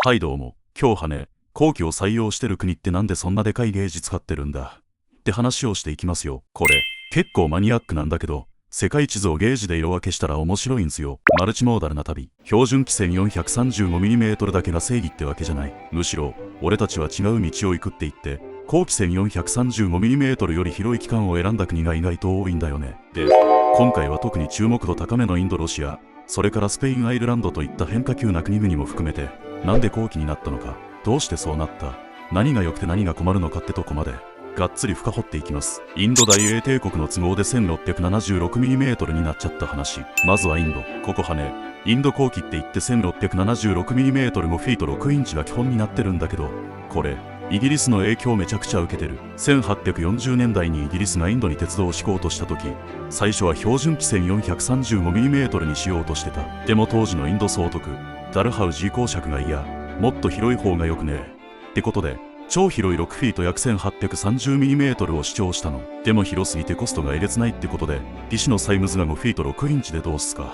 はいどうも、今日はね、後期を採用してる国ってなんでそんなでかいゲージ使ってるんだって話をしていきますよ。これ、結構マニアックなんだけど、世界地図をゲージで色分けしたら面白いんすよ。マルチモーダルな旅。標準規制 435mm だけが正義ってわけじゃない。むしろ、俺たちは違う道を行くって言って、後規制 435mm より広い期間を選んだ国が意外と多いんだよね。で、今回は特に注目度高めのインド、ロシア、それからスペイン、アイルランドといった変化球な国々も含めて、なんで後期になったのか、どうしてそうなった、何が良くて何が困るのかってとこまでがっつり深掘っていきます。インド大英帝国の都合で 1676mm になっちゃった話。まずはインド。ここはね、インド後期って言って 1676mm 5フィート6インチが基本になってるんだけど、これイギリスの影響をめちゃくちゃ受けてる。1840年代にイギリスがインドに鉄道を敷こうとした時、最初は標準規制 435mm にしようとしてた。でも当時のインド総督ダルハウジー公爵がいや、もっと広い方がよくねってことで、超広い6フィート約 1830mm を主張したの。でも広すぎてコストがえげつないってことで、ピシのサイムズが5フィート6インチでどうすか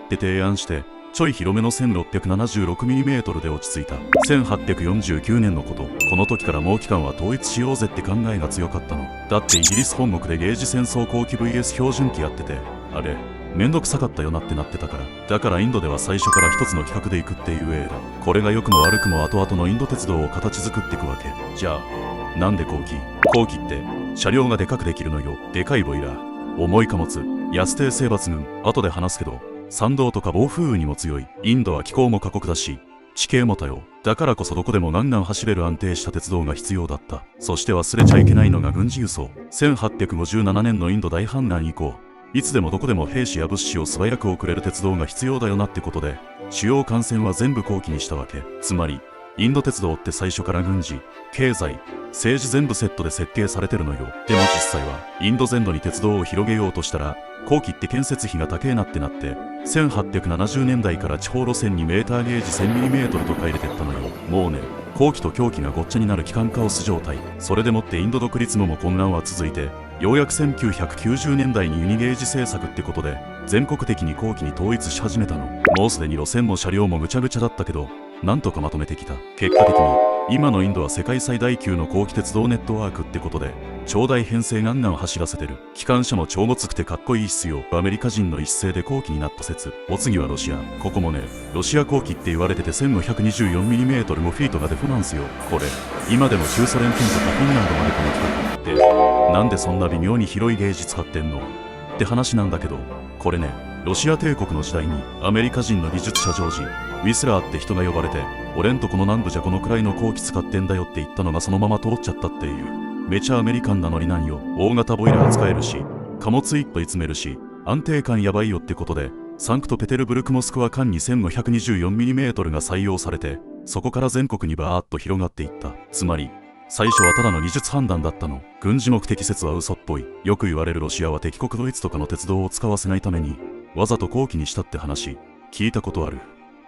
って提案して、ちょい広めの 1676mm で落ち着いた。1849年のこと。この時からもう期間は統一しようぜって考えが強かったの。だってイギリス本国でゲージ戦争後期 VS 標準機やってて、あれめんどくさかったよなってなってたから。だからインドでは最初から一つの企画で行くっていう映画。これが良くも悪くも後々のインド鉄道を形作っていくわけ。じゃあなんで後期って車両がでかくできるのよ。でかいボイラー、重い貨物、安定性抜群。後で話すけど山道とか暴風雨にも強い。インドは気候も過酷だし地形も多様だからこそ、どこでもガンガン走れる安定した鉄道が必要だった。そして忘れちゃいけないのが軍事輸送。1857年のインド大反乱以降、いつでもどこでも兵士や物資を素早く送れる鉄道が必要だよなってことで、主要幹線は全部後期にしたわけ。つまりインド鉄道って最初から軍事、経済、政治全部セットで設計されてるのよ。でも実際はインド全土に鉄道を広げようとしたら、後期って建設費が高えなってなって、1870年代から地方路線にメーターゲージ 1000mm とか入れてったのよ。もうね、後期と狭期がごっちゃになる機関カオス状態。それでもってインド独立後も混乱は続いて、ようやく1990年代にユニゲージ政策ってことで全国的に後期に統一し始めたの。もうすでに路線も車両もぐちゃぐちゃだったけど、なんとかまとめてきた。結果的に今のインドは世界最大級の後期鉄道ネットワークってことで、長大編成ガンガン走らせてる。機関車も超ごつくてかっこいいっすよ。アメリカ人の一斉で後期になった説。お次はロシア。ここもね、ロシア後期って言われてて 1524mm 5フィートがデフなんすよ。これ今でも旧ソ連圏とかフィンランドまでこの企画で、なんでそんな微妙に広いゲージ使ってんのって話なんだけど、これね、ロシア帝国の時代にアメリカ人の技術者ジョージ・ウィスラーって人が呼ばれて、俺んとこの南部じゃこのくらいの後期使ってんだよって言ったのがそのまま通っちゃったっていう。めちゃアメリカンなノリなんよ。大型ボイラー使えるし、貨物いっぱい積めるし、安定感やばいよってことで、サンクトペテルブルクモスクワ間に 1524mm が採用されて、そこから全国にバーッと広がっていった。つまり最初はただの技術判断だったの。軍事目的説は嘘っぽい。よく言われるロシアは敵国ドイツとかの鉄道を使わせないためにわざと後期にしたって話聞いたことある。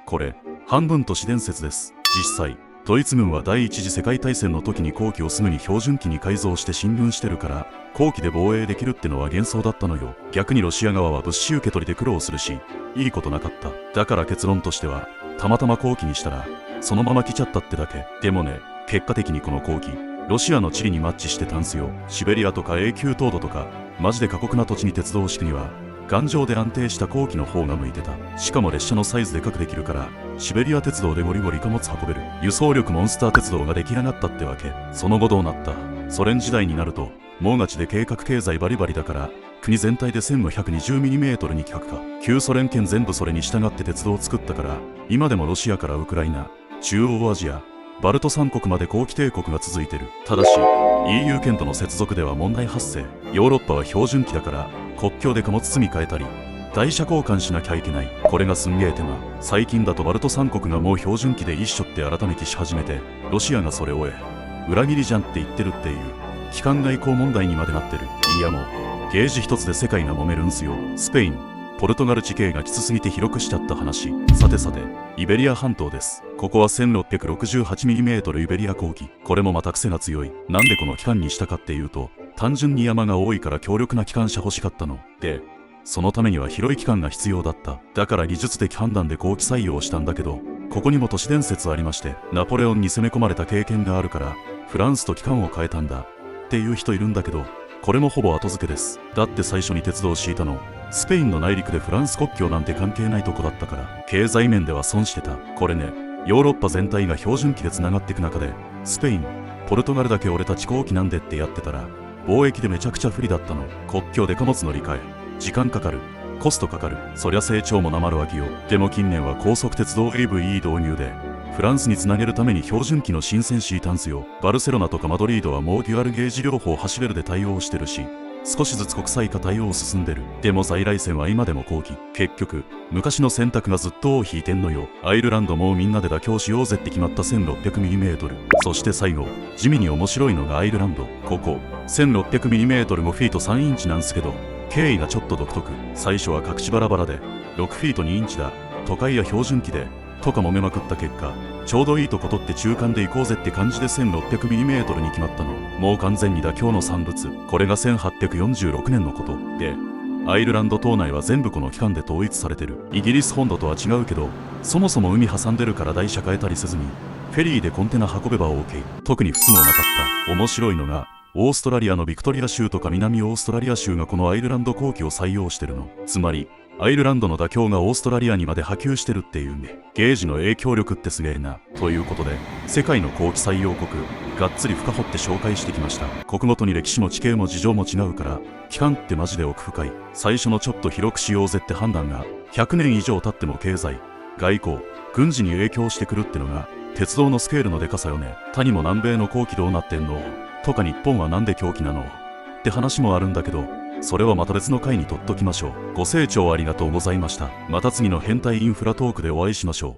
これ半分都市伝説です。実際ドイツ軍は第一次世界大戦の時に後期をすぐに標準機に改造して進軍してるから、後期で防衛できるってのは幻想だったのよ。逆にロシア側は物資受け取りで苦労するし、いいことなかった。だから結論としては、たまたま後期にしたらそのまま来ちゃったってだけ。でもね、結果的にこの後期ロシアの地理にマッチしてたんすよ。シベリアとか永久凍土とかマジで過酷な土地に鉄道を敷くには頑丈で安定した後期の方が向いてた。しかも列車のサイズでかくできるから、シベリア鉄道でゴリゴリ貨物運べる。輸送力モンスター鉄道が出来上がったってわけ。その後どうなった？ソ連時代になるともうガチで計画経済バリバリだから、国全体で 1520mm に規格化。旧ソ連圏全部それに従って鉄道を作ったから、今でもロシアからウクライナ、中央アジア、バルト三国まで後期帝国が続いてる。ただし EU 圏との接続では問題発生。ヨーロッパは標準機だから国境で貨物積み替えたり台車交換しなきゃいけない。これがすんげー手間。最近だとバルト三国がもう標準機で一緒って改めてし始めて、ロシアがそれを裏切りじゃんって言ってるっていう機関外交問題にまでなってる。いやもうゲージ一つで世界が揉めるんすよ。スペイン、ポルトガル地形がきつすぎて広くしちゃった話。さてさて、イベリア半島です。ここは 1668mm イベリア後期。これもまた癖が強い。なんでこの期間にしたかっていうと、単純に山が多いから強力な機関車欲しかったの。で、そのためには広い期間が必要だった。だから技術的判断で後期採用したんだけど、ここにも都市伝説ありまして、ナポレオンに攻め込まれた経験があるからフランスと機関を変えたんだっていう人いるんだけど、これもほぼ後付けです。だって最初に鉄道を敷いたのスペインの内陸でフランス国境なんて関係ないとこだったから、経済面では損してた。これね、ヨーロッパ全体が標準機でつながっていく中で、スペイン、ポルトガルだけ俺たち後期なんでってやってたら、貿易でめちゃくちゃ不利だったの。国境で貨物乗り換え、時間かかる、コストかかる、そりゃ成長もなまるわけよ。でも近年は高速鉄道 AVE 導入でフランスにつなげるために標準機の新線敷いたんすよ。バルセロナとかマドリードはもうデュアルゲージ両方走れるで対応してるし、少しずつ国際化対応進んでる。でも在来線は今でも後期。結局昔の選択がずっと尾を引いてんのよ。アイルランドもうみんなで妥協しようぜって決まった 1600mm。 そして最後地味に面白いのがアイルランド。ここ 1600mm もフィート3インチなんすけど、経緯がちょっと独特。最初は各地バラバラで6フィート2インチだ、都会や標準機でとか揉めまくった結果、ちょうどいいとこ取って中間で行こうぜって感じで 1600mm に決まったの。もう完全に妥協の産物。これが1846年のことで、アイルランド島内は全部この機関で統一されてる。イギリス本土とは違うけど、そもそも海挟んでるから台車変えたりせずにフェリーでコンテナ運べば OK。 特に不都合なかった。面白いのがオーストラリアのビクトリア州とか南オーストラリア州がこのアイルランド後期を採用してるの。つまりアイルランドの妥協がオーストラリアにまで波及してるっていうんで、ゲージの影響力ってすげえな。ということで世界の後期採用国がっつり深掘って紹介してきました。国ごとに歴史も地形も事情も違うから、期間ってマジで奥深い。最初のちょっと広くしようぜって判断が100年以上経っても経済、外交、軍事に影響してくるってのが鉄道のスケールのでかさよね。他にも南米の後期どうなってんのとか日本はなんで狂気なのって話もあるんだけど、それはまた別の回にとっときましょう。ご清聴ありがとうございました。また次の変態インフラトークでお会いしましょう。